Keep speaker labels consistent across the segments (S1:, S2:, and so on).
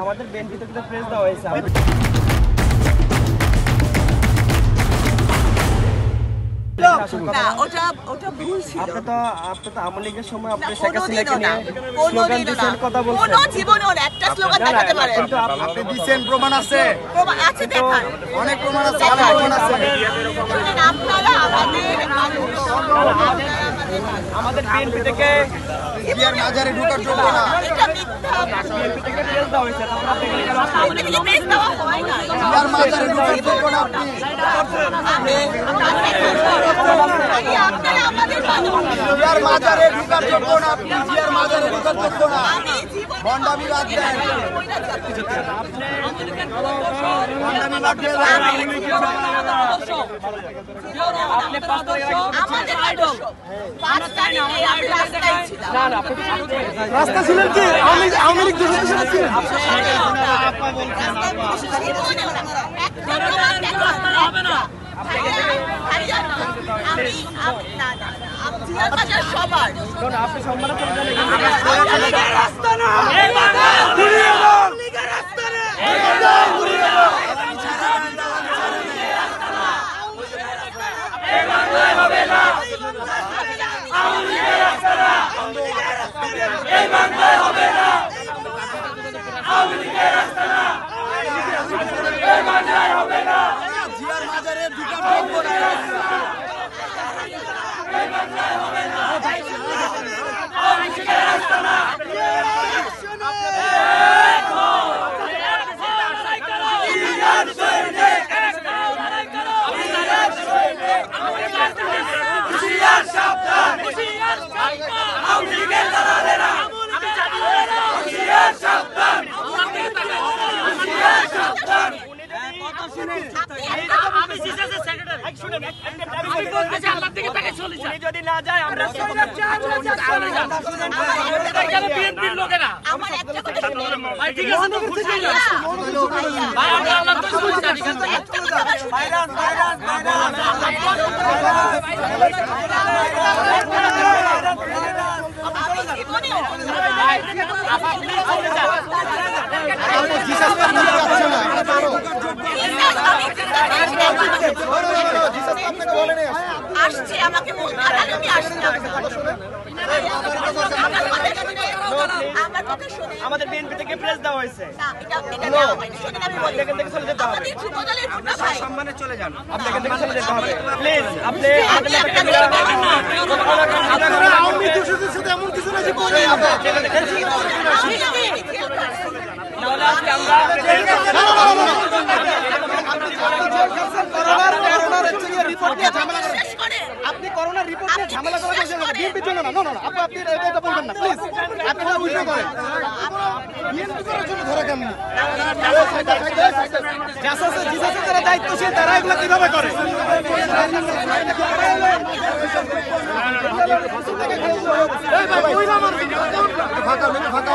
S1: আমাদের বিএনপি থেকে প্রেস দেওয়া হয়েছে।
S2: ওটা ভুল ছিল।
S1: আপনি তো আওয়ামী লীগের সময় আপনি শেখ হাসিনাকে নিয়ে স্লোগান দিয়েছেন, কথা বলছেন।
S2: কোনো জীবনেও না, একটা স্লোগান দেখাতে পারেন।
S1: কিন্তু আপনি দিয়েছেন, প্রমাণ আছে?
S2: প্রমাণ আছে, দেখান।
S1: অনেক প্রমাণ আছে, অনেক প্রমাণ আছে।
S2: আপনারা
S1: আমাদের বিএনপি থেকে
S3: জিয়ার মাজারে ঢোকার যোগ্য না।
S2: এটা মিথ্যা।
S1: বিএনপি থেকে প্রেস দেওয়া হয়েছে, তারপর আপনি এখানে কেন আসছেন?
S2: আমাদের থেকে প্রেস দেওয়া হয় না।
S3: জিয়ার মাজারে ঢোকার যোগ্য না আপনি।
S2: আপনারা আমাদের মানুষ।
S3: জিয়ার মাজারে ঢোকার যোগ্য না আপনি। জিয়ার মাজারে ঢোকার যোগ্য না। ভণ্ডামি বাদ দেন। ভণ্ডামি বাদ দেন।
S1: আপনি 5 তারিখে
S2: আমাদের আদর্শ 5 তারিখে আমরা রাস্তায় ছিলাম।
S1: না না, আপনি রাস্তা ছিলেন কি? আওয়ামী লীগ দূষণ ছিলেন।
S2: সবার
S1: আপনি সম্মান করেন
S2: রাস্তা না।
S3: জিয়ার মাজারে ঢোকার যোগ্য না।
S1: উনি যদি না যায় আমরা বিএনপির লোকেরা
S2: আমার একটা কথা শুনুন।
S1: ঠিক আছে তো খুশি হয়ে যাচ্ছে। ভাই আমরা আল্লাহ তো খুশি জানি ভাইরাস ভাইরাস
S2: আসছে আমাকে বলতে আমি আসলাম। আমার কথা শুনে
S1: আমাদের বিএনপি থেকে প্রেস দেওয়া হয়েছে।
S2: না, এটা দেওয়া হয়নি। শুনুন আমি বলি।
S1: এখান থেকে চলে যেতে হবে।
S2: আমাদের যুবদলের ভোট ভাই।
S1: সম্মানে চলে যান। আপনি এখান থেকে চলে যেতে হবে। প্লিজ আপনি
S3: আওয়ামী দূষণের সাথে এমন কিছু না যে করে
S1: নাহলে আজকে আমরা আপনি করোনার রিপোর্ট নিয়ে ঝামেলা করা যাচ্ছে না। বিএনপির জন্য না। না আপনি এটা বলবেন না প্লিজ। আপনি এটা বুঝতে করেন।
S3: বিএনপি করার জন্য ধরা কেমন?
S1: যারা দায়িত্বশীল তারা এগুলো কিভাবে করে?
S3: ফাঁকা ফাঁকা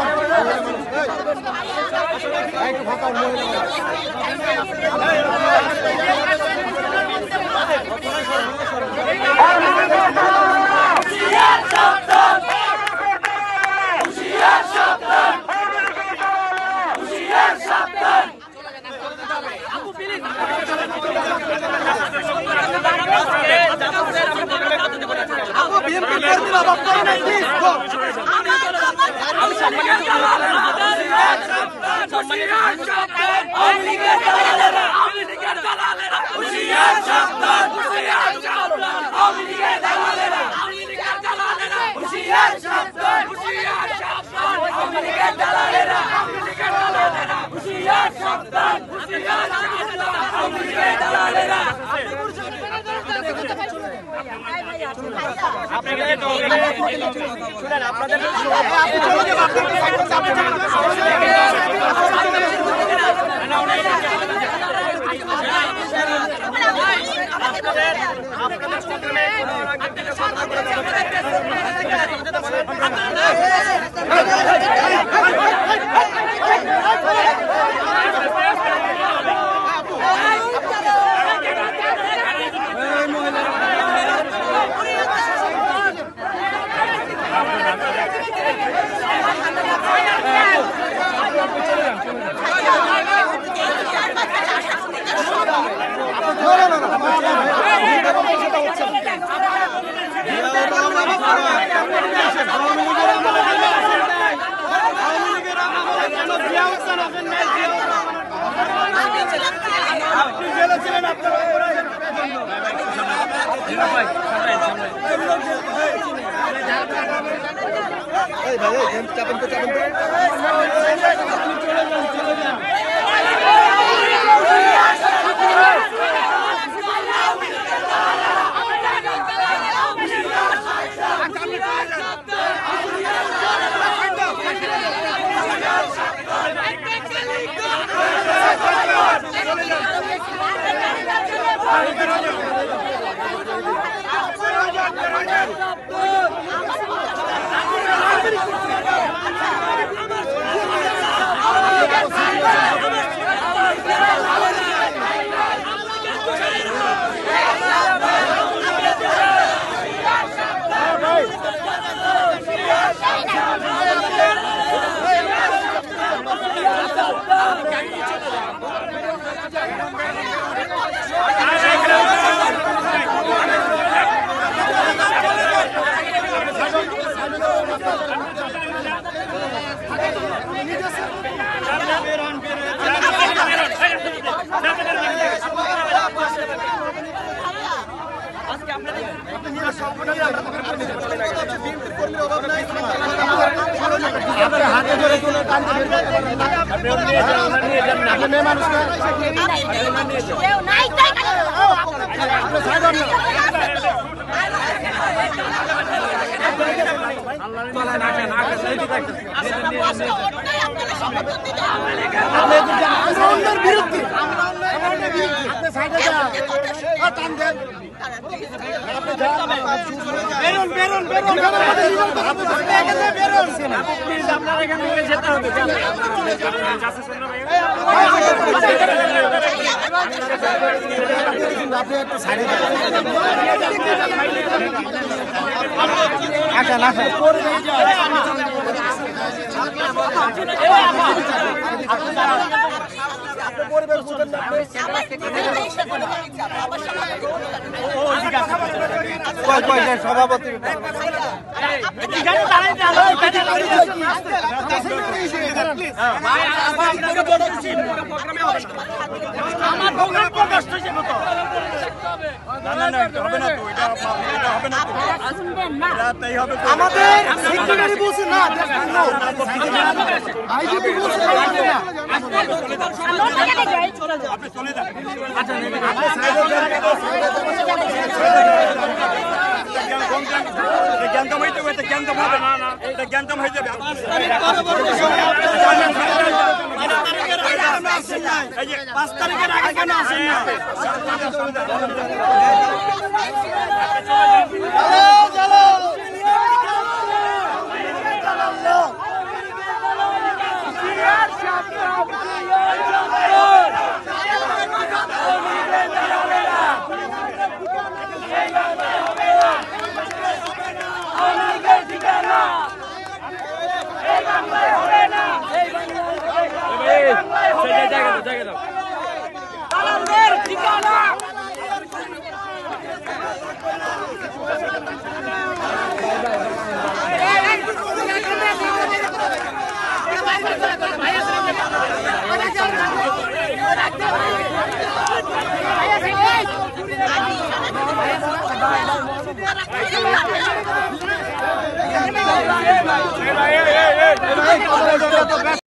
S1: আপনাদের
S3: হাতে ধরে তুলে টানতে মেয়ে মানুষ সভাপতি আমাদের সেক্রেটারি বলছে না আইজিপি বলছে
S4: জ্ঞানতম হইতে হবে জ্ঞানতম হবে না এটা জ্ঞানতম হয়ে যাবে 5 তারিখের আগে কেন আসেন না